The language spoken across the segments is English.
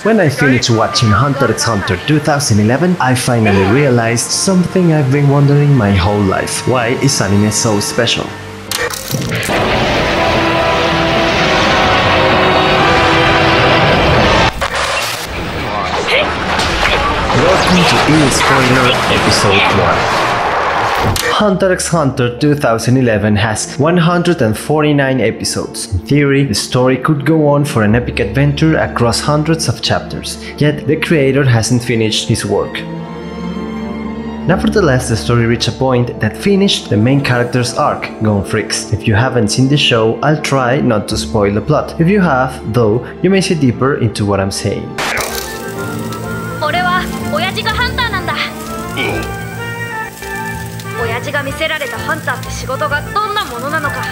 When I finished watching Hunter x Hunter 2011, I finally realized something I've been wondering my whole life. Why is anime so special? Welcome to E-Spoiler Episode 1. Hunter x Hunter 2011 has 149 episodes. In theory, the story could go on for an epic adventure across hundreds of chapters, yet the creator hasn't finished his work. Nevertheless, the story reached a point that finished the main character's arc, Gone Freaks. If you haven't seen the show, I'll try not to spoil the plot. If you have, though, you may see deeper into what I'm saying. 俺は親父がハンターなんだ。親父が見せられたハンターって仕事がどんなものなのか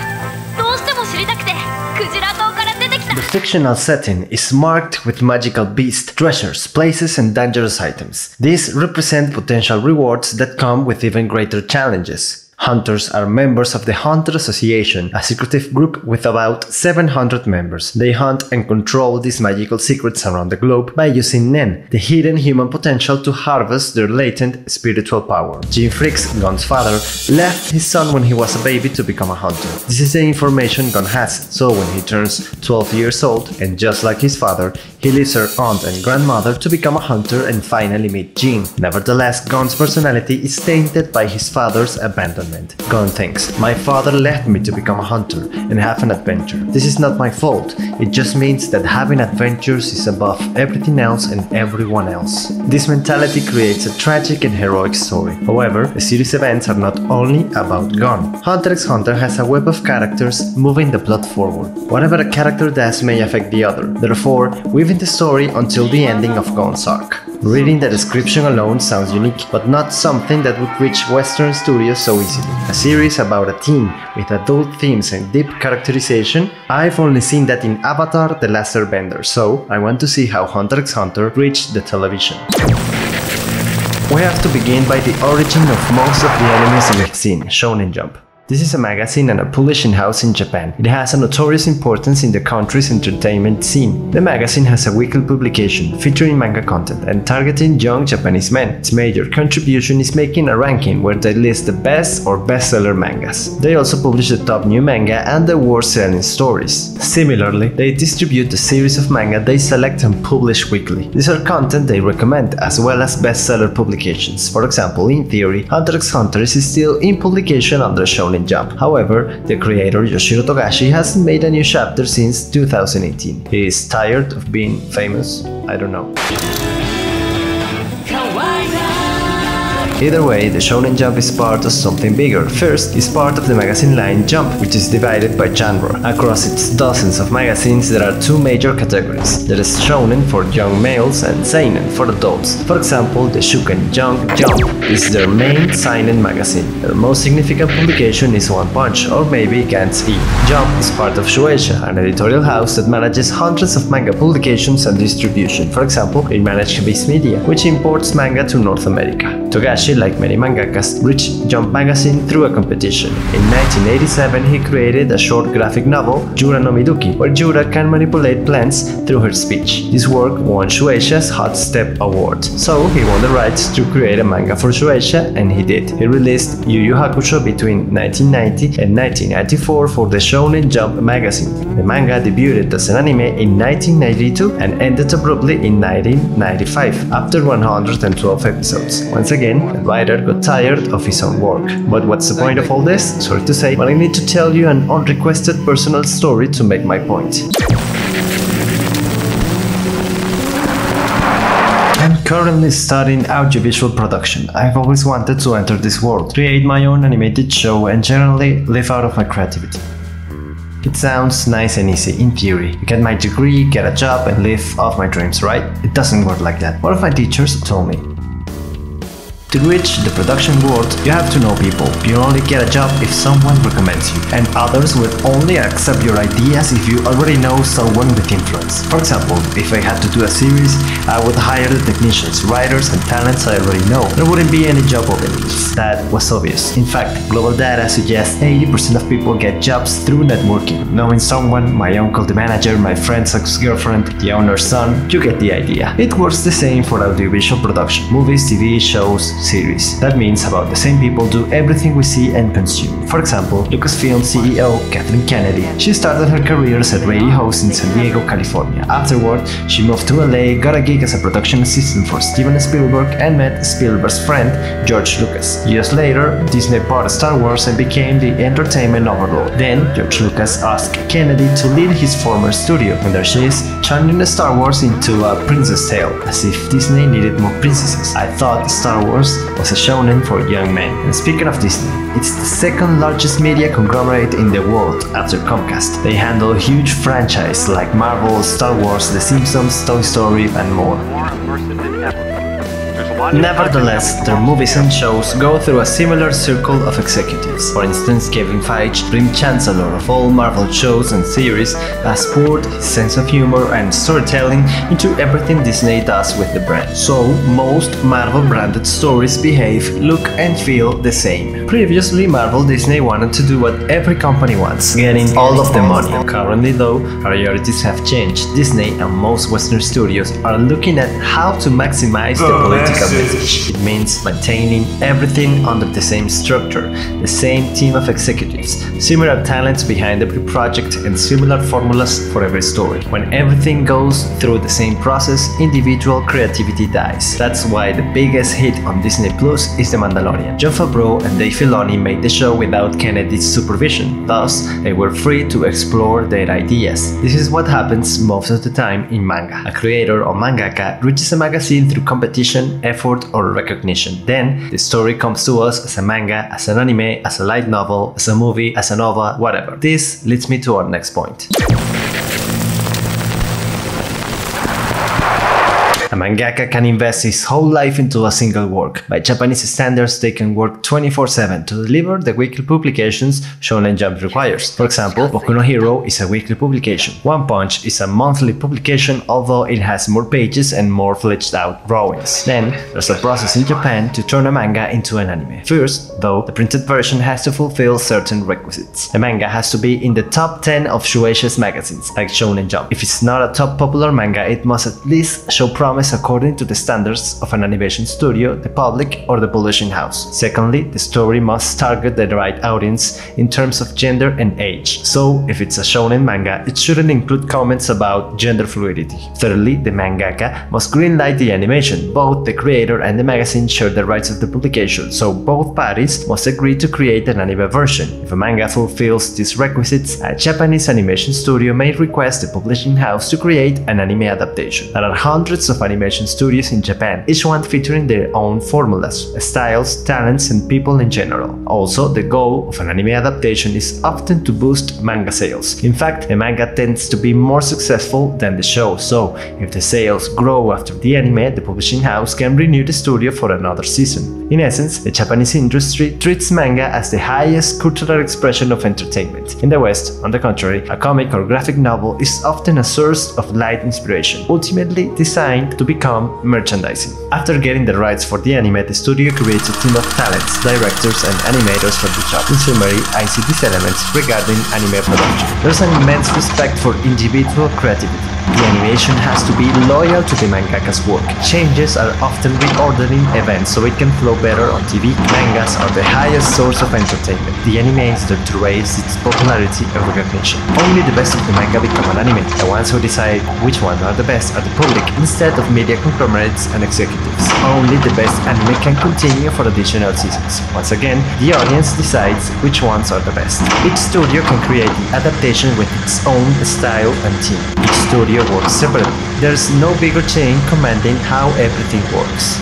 どうしても知りたくてクジラ島から出てきた。 The fictional setting is marked with magical beasts, treasures, places and dangerous items. These represent potential rewards that come with even greater challenges. Hunters are members of the Hunter Association, a secretive group with about 700 members. They hunt and control these magical secrets around the globe by using Nen, the hidden human potential to harvest their latent spiritual power. Gene Freaks, Gon's father, left his son when he was a baby to become a hunter. This is the information Gon has, so when he turns 12 years old, and just like his father, he leaves her aunt and grandmother to become a hunter and finally meet Gene. Nevertheless, Gon's personality is tainted by his father's abandonment. Gon thinks, my father left me to become a hunter and have an adventure. This is not my fault, it just means that having adventures is above everything else and everyone else. This mentality creates a tragic and heroic story. However, the series events are not only about Gon. Hunter x Hunter has a web of characters moving the plot forward. Whatever a character does may affect the other, therefore weaving the story until the ending of Gon's arc. Reading the description alone sounds unique, but not something that would reach Western studios so easily. A series about a teen with adult themes and deep characterization? I've only seen that in Avatar: The Last Airbender, so I want to see how Hunter x Hunter reached the television. We have to begin by the origin of most of the animes we've seen, Shonen Jump. This is a magazine and a publishing house in Japan. It has a notorious importance in the country's entertainment scene. The magazine has a weekly publication featuring manga content and targeting young Japanese men. Its major contribution is making a ranking where they list the best or bestseller mangas. They also publish the top new manga and the worst-selling stories. Similarly, they distribute the series of manga they select and publish weekly. These are content they recommend, as well as bestseller publications. For example, in theory, Hunter x Hunter is still in publication under Shonen Jump. However, the creator Yoshiro Togashi hasn't made a new chapter since 2018. He is tired of being famous? I don't know. Either way, the Shonen Jump is part of something bigger. First, it's part of the magazine line Jump, which is divided by genre. Across its dozens of magazines, there are two major categories. There is Shonen for young males and Seinen for adults. For example, the Shuken Jump is their main seinen magazine. Their most significant publication is One Punch, or maybe Gantz E. Jump is part of Shueisha, an editorial house that manages hundreds of manga publications and distribution. For example, it manages Viz Media, which imports manga to North America. Togashi, like many mangakas, reached Jump magazine through a competition. In 1987, he created a short graphic novel, Jura no Miduki, where Jura can manipulate plants through her speech. This work won Shueisha's Hot Step Award, so he won the rights to create a manga for Shueisha, and he did. He released Yu Yu Hakusho between 1990 and 1994 for the Shonen Jump magazine. The manga debuted as an anime in 1992 and ended abruptly in 1995, after 112 episodes. Once again, the writer got tired of his own work. But what's the point of all this? Sorry to say, but I need to tell you an unrequested personal story to make my point. I'm currently studying audiovisual production. I've always wanted to enter this world, create my own animated show and generally live out of my creativity. It sounds nice and easy in theory. Get my degree, get a job and live off my dreams, right? It doesn't work like that. One of my teachers told me, To reach the production world, you have to know people. You only get a job if someone recommends you, and others will only accept your ideas if you already know someone with influence. For example, if I had to do a series, I would hire the technicians, writers, and talents I already know. There wouldn't be any job openings. That was obvious. In fact, global data suggests 80% of people get jobs through networking. Knowing someone, my uncle the manager, my friend's ex-girlfriend, the owner's son, you get the idea. It works the same for audiovisual production, movies, TV, shows, series. That means about the same people do everything we see and consume. For example, Lucasfilm CEO Kathleen Kennedy. She started her career as a radio host in San Diego, California. Afterward, she moved to LA, got a gig as a production assistant for Steven Spielberg, and met Spielberg's friend George Lucas. Years later, Disney bought Star Wars and became the entertainment overlord. Then, George Lucas asked Kennedy to lead his former studio, and there she is, turning Star Wars into a princess tale, as if Disney needed more princesses. I thought Star Wars was a shonen for young men. And speaking of Disney, it's the second largest media conglomerate in the world after Comcast. They handle huge franchises like Marvel, Star Wars, The Simpsons, Toy Story, and more. Nevertheless, their movies and shows go through a similar circle of executives. For instance, Kevin Feige, Grim Chancellor of all Marvel shows and series, has poured his sense of humor and storytelling into everything Disney does with the brand. So, most Marvel-branded stories behave, look, and feel the same. Previously, Marvel Disney wanted to do what every company wants, getting all of the money. Currently, though, priorities have changed. Disney and most Western studios are looking at how to maximize the political message. It means maintaining everything under the same structure, the same team of executives, similar talents behind every project, and similar formulas for every story. When everything goes through the same process, individual creativity dies. That's why the biggest hit on Disney Plus is The Mandalorian. Jon Favreau and Dave Filoni made the show without Kennedy's supervision, thus they were free to explore their ideas. This is what happens most of the time in manga. A creator or mangaka reaches a magazine through competition, effort, or recognition. Then, the story comes to us as a manga, as an anime, as a light novel, as a movie, as a novel, whatever. This leads me to our next point. A mangaka can invest his whole life into a single work. By Japanese standards, they can work 24/7 to deliver the weekly publications Shonen Jump requires. For example, Boku no Hero is a weekly publication. One Punch is a monthly publication, although it has more pages and more fleshed out drawings. Then, there's a process in Japan to turn a manga into an anime. First, though, the printed version has to fulfill certain requisites. The manga has to be in the top 10 of Shueisha's magazines, like Shonen Jump. If it's not a top popular manga, it must at least show promise according to the standards of an animation studio, the public, or the publishing house. Secondly, the story must target the right audience in terms of gender and age. So, if it's a shonen manga, it shouldn't include comments about gender fluidity. Thirdly, the mangaka must greenlight the animation. Both the creator and the magazine share the rights of the publication, so both parties must agree to create an anime version. If a manga fulfills these requisites, a Japanese animation studio may request the publishing house to create an anime adaptation. There are hundreds of animation studios in Japan, each one featuring their own formulas, styles, talents, and people in general. Also, the goal of an anime adaptation is often to boost manga sales. In fact, a manga tends to be more successful than the show, so if the sales grow after the anime, the publishing house can renew the studio for another season. In essence, the Japanese industry treats manga as the highest cultural expression of entertainment. In the West, on the contrary, a comic or graphic novel is often a source of light inspiration, ultimately designed to become merchandising. After getting the rights for the anime, the studio creates a team of talents, directors, and animators for the job. In summary, I see these elements regarding anime production. There's an immense respect for individual creativity. The animation has to be loyal to the mangaka's work. Changes are often reordering events so it can flow better on TV. Mangas are the highest source of entertainment. The anime is there to raise its popularity and recognition. Only the best of the manga become an anime. The ones who decide which ones are the best are the public instead of media conglomerates and executives. Only the best anime can continue for additional seasons. Once again, the audience decides which ones are the best. Each studio can create the adaptation with its own style and team. Each studio works separately. There's no bigger chain commanding how everything works.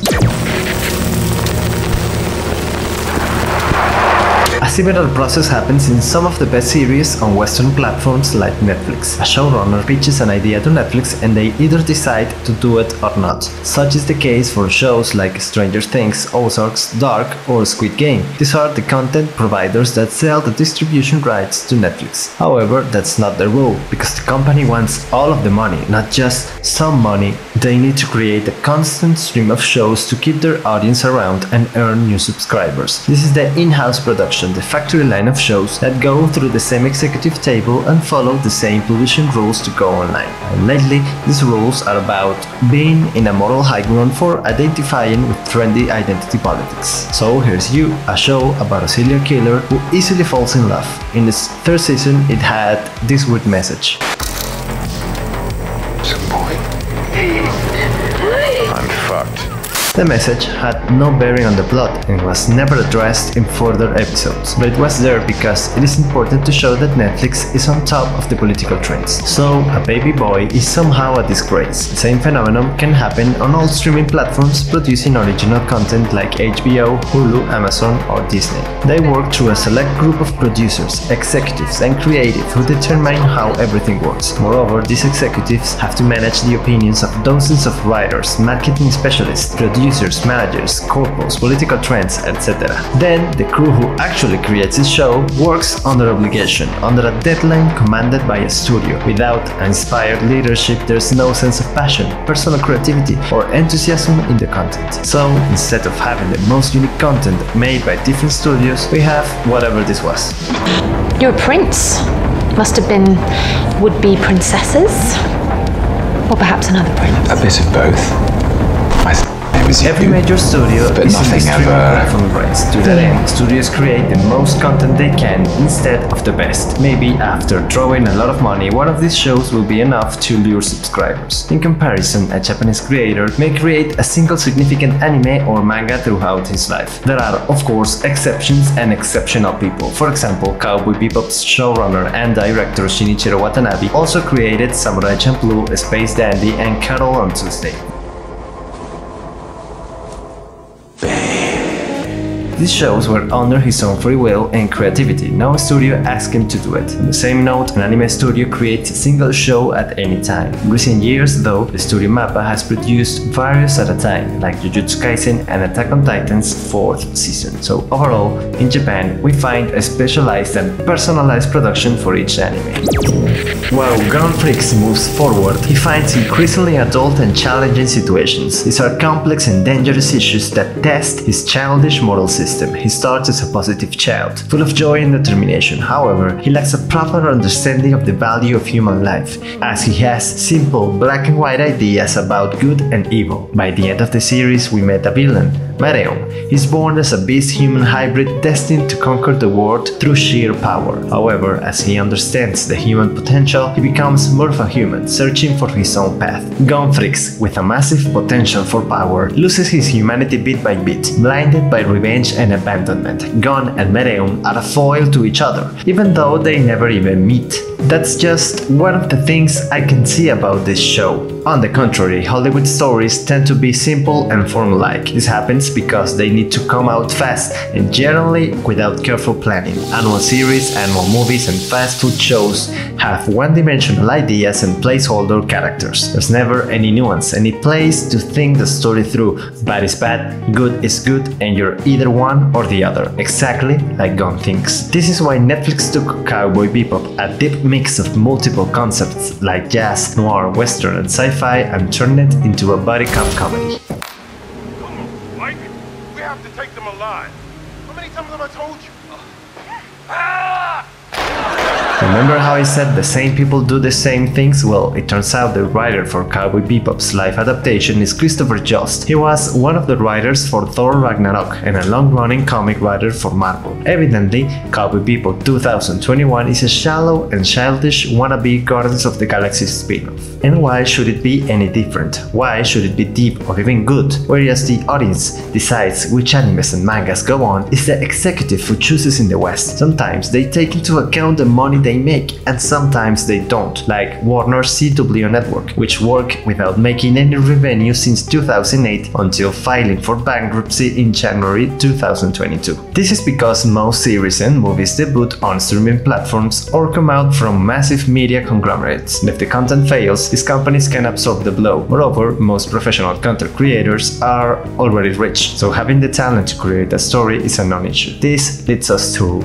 A similar process happens in some of the best series on Western platforms like Netflix. A showrunner pitches an idea to Netflix and they either decide to do it or not. Such is the case for shows like Stranger Things, Ozarks, Dark, or Squid Game. These are the content providers that sell the distribution rights to Netflix. However, that's not their role, because the company wants all of the money, not just some money. They need to create a constant stream of shows to keep their audience around and earn new subscribers. This is the in-house production, the factory line of shows that go through the same executive table and follow the same publishing rules to go online. And lately, these rules are about being in a moral high ground for identifying with trendy identity politics. So here's You, a show about a serial killer who easily falls in love. In its third season, it had this weird message. I'm fucked. The message had no bearing on the plot and was never addressed in further episodes, but it was there because it is important to show that Netflix is on top of the political trends. So, a baby boy is somehow a disgrace. The same phenomenon can happen on all streaming platforms producing original content like HBO, Hulu, Amazon, or Disney. They work through a select group of producers, executives, and creatives who determine how everything works. Moreover, these executives have to manage the opinions of dozens of writers, marketing specialists, producers, managers, corpos, political trends, etc. Then, the crew who actually creates the show works under obligation, under a deadline commanded by a studio. Without inspired leadership, there's no sense of passion, personal creativity, or enthusiasm in the content. So, instead of having the most unique content made by different studios, we have whatever this was. You're a prince. Must have been would-be princesses? Or perhaps another prince? A bit of both. Every major studio is in the streaming platform race. To that end, studios create the most content they can instead of the best. Maybe after throwing a lot of money, one of these shows will be enough to lure subscribers. In comparison, a Japanese creator may create a single significant anime or manga throughout his life. There are, of course, exceptions and exceptional people. For example, Cowboy Bebop's showrunner and director Shinichiro Watanabe also created Samurai Champloo, Space Dandy, and Carol on Tuesday. These shows were under his own free will and creativity. No studio asked him to do it. On the same note, an anime studio creates a single show at any time. In recent years, though, the studio Mappa has produced various at a time, like Jujutsu Kaisen and Attack on Titan's 4th season. So overall, in Japan, we find a specialized and personalized production for each anime. While Gunflix moves forward, he finds increasingly adult and challenging situations. These are complex and dangerous issues that test his childish moral system. He starts as a positive child, full of joy and determination. However, he lacks a proper understanding of the value of human life, as he has simple black and white ideas about good and evil. By the end of the series, we met a villain, Mereon. He's born as a beast-human hybrid destined to conquer the world through sheer power. However, as he understands the human potential, he becomes more of a human, searching for his own path. Gunflix, with a massive potential for power, loses his humanity bit by bit, blinded by revenge and abandonment. Gon and Mereon are a foil to each other, even though they never even meet. That's just one of the things I can see about this show. On the contrary, Hollywood stories tend to be simple and formulaic. This happens because they need to come out fast and generally without careful planning. Annual series, annual movies, and fast food shows have one-dimensional ideas and placeholder characters. There's never any nuance, any place to think the story through. Bad is bad, good is good, and you're either one or the other, exactly like Gon thinks. This is why Netflix took Cowboy Bebop, a deep mix of multiple concepts like jazz, noir, western, and sci-fi, and turned it into a buddy cop comedy. Come on, Mike. We have to take them alive. How many times have I told you? Remember how I said the same people do the same things? Well, it turns out the writer for Cowboy Bebop's live adaptation is Christopher Jost. He was one of the writers for Thor Ragnarok and a long-running comic writer for Marvel. Evidently, Cowboy Bebop 2021 is a shallow and childish wannabe Guardians of the Galaxy spin-off. And why should it be any different? Why should it be deep or even good? Whereas the audience decides which animes and mangas go on, is the executive who chooses in the West. Sometimes they take into account the money they make, and sometimes they don't, like Warner's CW network, which worked without making any revenue since 2008 until filing for bankruptcy in January 2022. This is because most series and movies debut on streaming platforms or come out from massive media conglomerates. And if the content fails, these companies can absorb the blow. Moreover, most professional content creators are already rich, so having the talent to create a story is a non-issue. This leads us to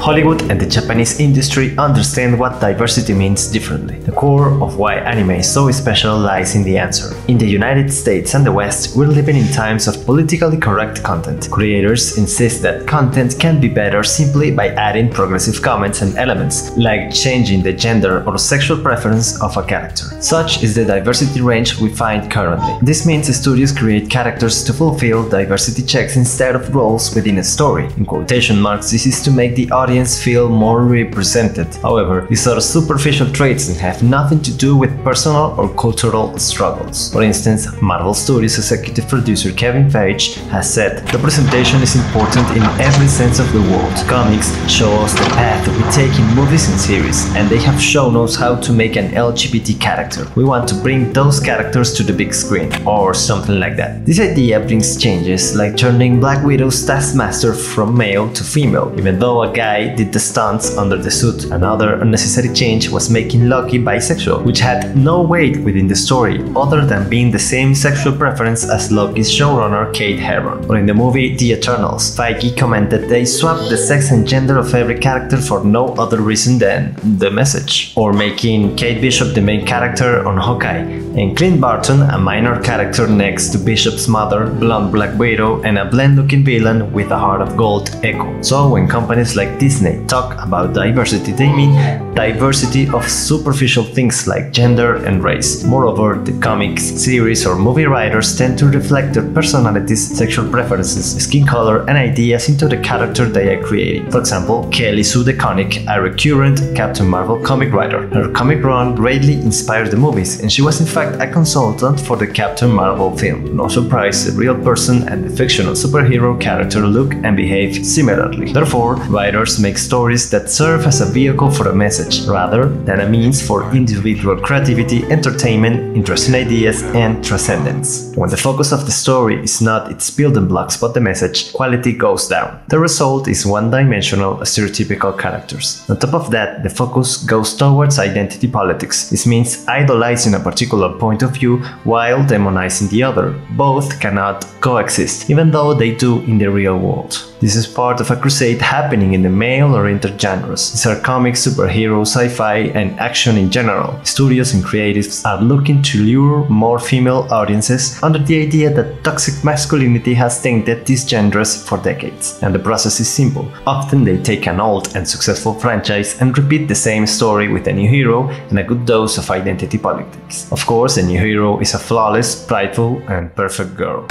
Hollywood and the Japanese industry understand what diversity means differently. The core of why anime is so special lies in the answer. In the United States and the West, we're living in times of politically correct content. Creators insist that content can be better simply by adding progressive comments and elements, like changing the gender or sexual preference of a character. Such is the diversity range we find currently. This means studios create characters to fulfill diversity checks instead of roles within a story. In quotation marks, this is to make the audience feel more represented. However, these are superficial traits and have nothing to do with personal or cultural struggles. For instance, Marvel Studios executive producer Kevin Feige has said, "Representation is important in every sense of the word. Comics show us the path we take in movies and series, and they have shown us how to make an LGBT character. We want to bring those characters to the big screen," or something like that. This idea brings changes like turning Black Widow's Taskmaster from male to female, even though a guy did the stunts under the suit. Another unnecessary change was making Loki bisexual, which had no weight within the story, other than being the same sexual preference as Loki's showrunner Kate Herron. But in the movie The Eternals, Feige commented they swapped the sex and gender of every character for no other reason than the message. Or making Kate Bishop the main character on Hawkeye, and Clint Barton a minor character next to Bishop's mother, blonde Black Widow, and a bland-looking villain with a heart of gold, Echo. So when companies like Disney talk about diversity, they mean diversity of superficial things like gender and race. Moreover, the comics, series, or movie writers tend to reflect their personalities, sexual preferences, skin color, and ideas into the character they are creating. For example, Kelly Sue DeConnick, a recurrent Captain Marvel comic writer. Her comic run greatly inspired the movies, and she was in fact a consultant for the Captain Marvel film. No surprise, the real person and the fictional superhero character look and behave similarly. Therefore, writers make stories that serve as a vehicle for a message, rather than a means for individual creativity, entertainment, interesting ideas, and transcendence. When the focus of the story is not its building blocks but the message, quality goes down. The result is one-dimensional, stereotypical characters. On top of that, the focus goes towards identity politics. This means idolizing a particular point of view while demonizing the other. Both cannot coexist, even though they do in the real world. This is part of a crusade happening in the male-oriented genres. These are comics, superhero, sci-fi, and action in general. Studios and creatives are looking to lure more female audiences under the idea that toxic masculinity has tainted these genres for decades. And the process is simple. Often they take an old and successful franchise and repeat the same story with a new hero and a good dose of identity politics. Of course, the new hero is a flawless, prideful, and perfect girl.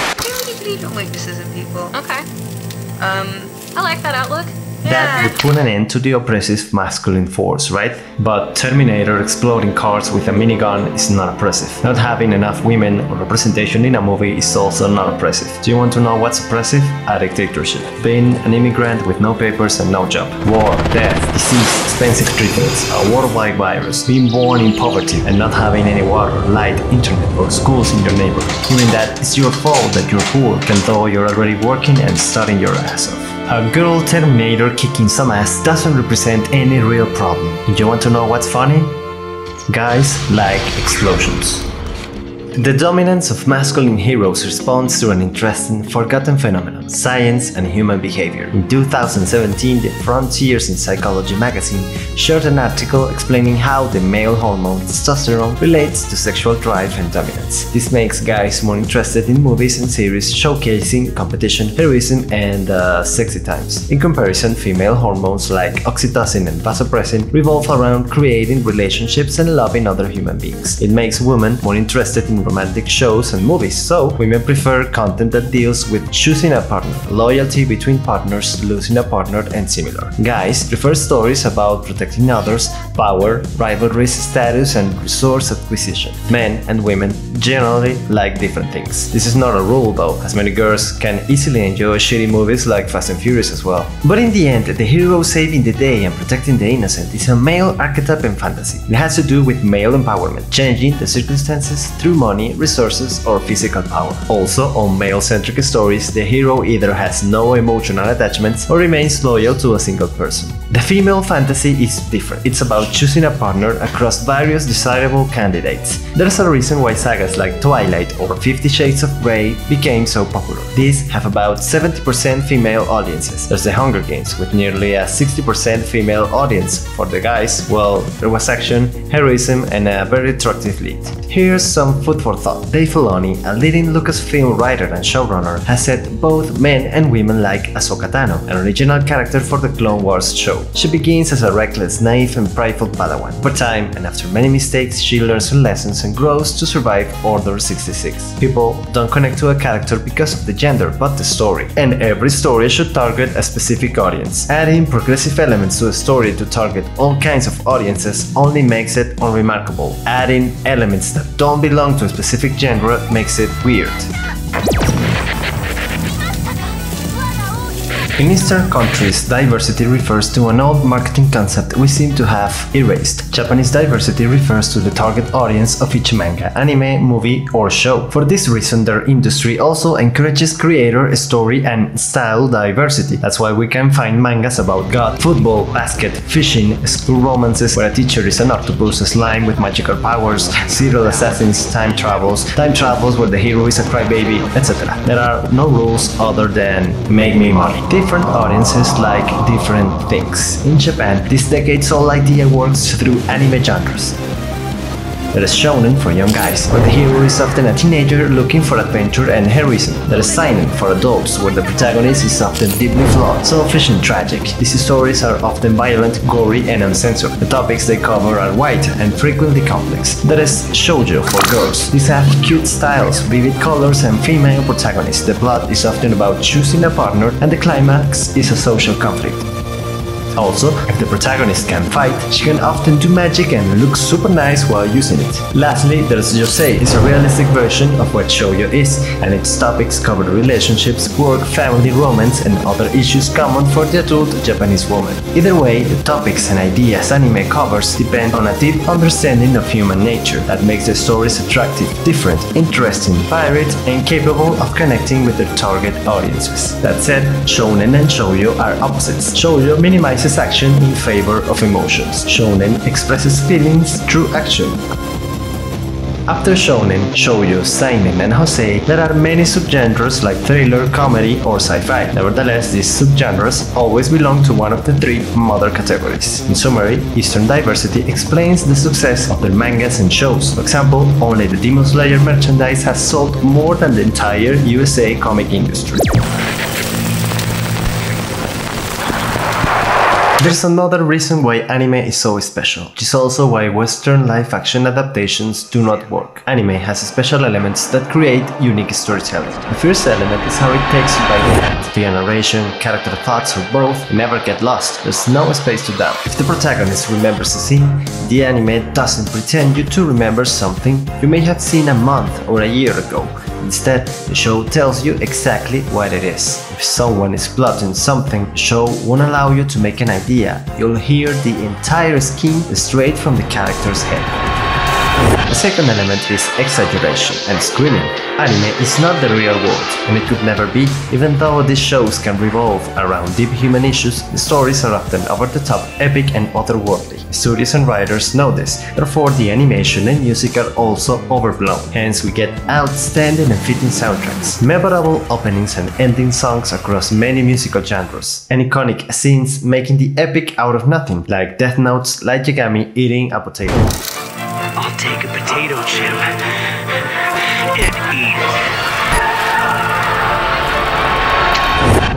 You believe in weaknesses in people. Okay. I like that outlook. That would put an end to the oppressive masculine force, right? But Terminator exploding cars with a minigun is not oppressive. Not having enough women or representation in a movie is also not oppressive. Do you want to know what's oppressive? A dictatorship. Being an immigrant with no papers and no job. War, death, disease, expensive treatments, a worldwide virus, being born in poverty and not having any water, light, internet, or schools in your neighborhood. Even that it's your fault that you're poor, even though you're already working and studying your ass off. A girl Terminator kicking some ass doesn't represent any real problem. Do you want to know what's funny? Guys like explosions. The dominance of masculine heroes responds to an interesting, forgotten phenomenon, science and human behavior. In 2017, the Frontiers in Psychology magazine shared an article explaining how the male hormone testosterone relates to sexual drive and dominance. This makes guys more interested in movies and series showcasing competition, heroism, and sexy times. In comparison, female hormones like oxytocin and vasopressin revolve around creating relationships and loving other human beings. It makes women more interested in romantic shows and movies, so women prefer content that deals with choosing a partner, loyalty between partners, losing a partner, and similar. Guys prefer stories about protecting others, power, rivalries, status, and resource acquisition. Men and women generally like different things. This is not a rule though, as many girls can easily enjoy shitty movies like Fast and Furious as well. But in the end, the hero saving the day and protecting the innocent is a male archetype in fantasy. It has to do with male empowerment, changing the circumstances through money, resources, or physical power. Also, on male-centric stories, the hero either has no emotional attachments or remains loyal to a single person. The female fantasy is different. It's about choosing a partner across various desirable candidates. There's a reason why sagas like Twilight or 50 Shades of Grey became so popular. These have about 70% female audiences. There's the Hunger Games with nearly a 60% female audience. For the guys, well, there was action, heroism, and a very attractive lead. Here's some food for thought. Dave Filoni, a leading Lucasfilm writer and showrunner, has said both men and women like Ahsoka Tano, an original character for the Clone Wars show. She begins as a reckless, naive, and prideful Padawan. Over time, and after many mistakes, she learns her lessons and grows to survive Order 66. People don't connect to a character because of the gender, but the story. And every story should target a specific audience. Adding progressive elements to a story to target all kinds of audiences only makes it unremarkable. Adding elements that don't belong to a specific genre makes it weird. In Eastern countries, diversity refers to an old marketing concept we seem to have erased. Japanese diversity refers to the target audience of each manga, anime, movie, or show. For this reason, their industry also encourages creator, story, and style diversity. That's why we can find mangas about God, football, basket, fishing, school romances where a teacher is an octopus, a slime with magical powers, serial assassins, time travels where the hero is a crybaby, etc. There are no rules other than make me money. Different audiences like different things. In Japan, this decade-old idea works through anime genres. There is shonen for young guys, where the hero is often a teenager looking for adventure and heroism. There is seinen for adults, where the protagonist is often deeply flawed, selfish and tragic. These stories are often violent, gory, and uncensored. The topics they cover are wide and frequently complex. There is shoujo for girls. These have cute styles, vivid colors, and female protagonists. The plot is often about choosing a partner, and the climax is a social conflict. Also, if the protagonist can fight, she can often do magic and look super nice while using it. Lastly, there's Yosei. It's a realistic version of what shoujo is, and its topics cover relationships, work, family, romance, and other issues common for the adult Japanese woman. Either way, the topics and ideas anime covers depend on a deep understanding of human nature that makes the stories attractive, different, interesting, varied, and capable of connecting with their target audiences. That said, shonen and shoujo are opposites. Shoujo minimizes action in favor of emotions. Shonen expresses feelings through action. After shonen, shoujo, seinen, and josei, there are many subgenres like thriller, comedy, or sci-fi. Nevertheless, these subgenres always belong to one of the three mother categories. In summary, Eastern diversity explains the success of their mangas and shows. For example, only the Demon Slayer merchandise has sold more than the entire USA comic industry. There's another reason why anime is so special, which is also why Western live-action adaptations do not work. Anime has special elements that create unique storytelling. The first element is how it takes you by the hand. Via narration, character thoughts, or both, you never get lost. There's no space to doubt. If the protagonist remembers a scene, the anime doesn't pretend you to remember something you may have seen a month or a year ago. Instead, the show tells you exactly what it is. If someone is plotting something, the show won't allow you to make an idea. You'll hear the entire scheme straight from the character's head. The second element is exaggeration and screaming. Anime is not the real world, and it could never be. Even though these shows can revolve around deep human issues, the stories are often over-the-top, epic, and otherworldly. Studios and writers know this, therefore the animation and music are also overblown. Hence we get outstanding and fitting soundtracks, memorable openings and ending songs across many musical genres, and iconic scenes making the epic out of nothing, like Death Note's Light Yagami eating a potato. I'll take a potato chip and eat it.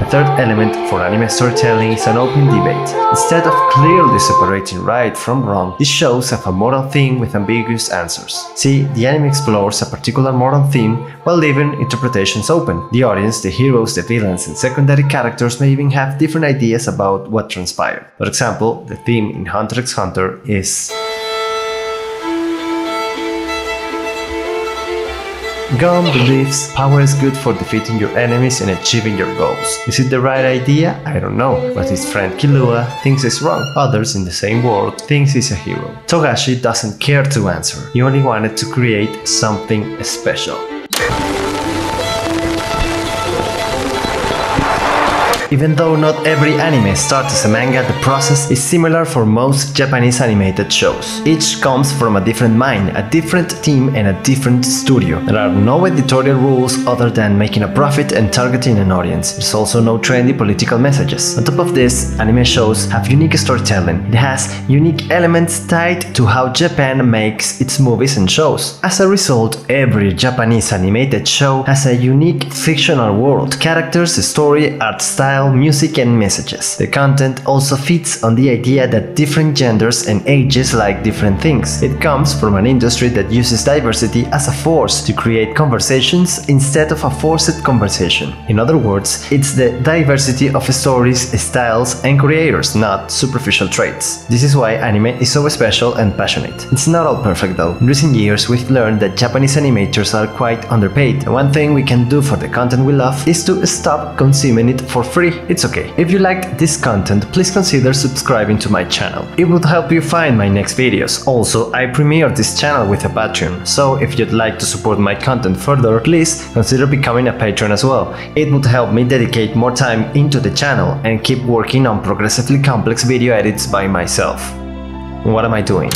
third element for anime storytelling is an open debate. Instead of clearly separating right from wrong, these shows have a moral theme with ambiguous answers. See, the anime explores a particular moral theme while leaving interpretations open. The audience, the heroes, the villains, and secondary characters may even have different ideas about what transpired. For example, the theme in Hunter x Hunter is Gon believes power is good for defeating your enemies and achieving your goals. Is it the right idea? I don't know, but his friend Killua thinks it's wrong. Others in the same world thinks he's a hero. Togashi doesn't care to answer. He only wanted to create something special. Even though not every anime starts as a manga, the process is similar for most Japanese animated shows. Each comes from a different mind, a different team, and a different studio. There are no editorial rules other than making a profit and targeting an audience. There's also no trendy political messages. On top of this, anime shows have unique storytelling. It has unique elements tied to how Japan makes its movies and shows. As a result, every Japanese animated show has a unique fictional world, characters, story, art style, music, and messages. The content also fits on the idea that different genders and ages like different things. It comes from an industry that uses diversity as a force to create conversations instead of a forced conversation. In other words, it's the diversity of stories, styles, and creators, not superficial traits. This is why anime is so special and passionate. It's not all perfect though. In recent years, we've learned that Japanese animators are quite underpaid. And one thing we can do for the content we love is to stop consuming it for free. It's okay. If you liked this content, please consider subscribing to my channel. It would help you find my next videos. Also, I premiered this channel with a Patreon, so if you'd like to support my content further, please consider becoming a patron as well. It would help me dedicate more time into the channel and keep working on progressively complex video edits by myself. What am I doing?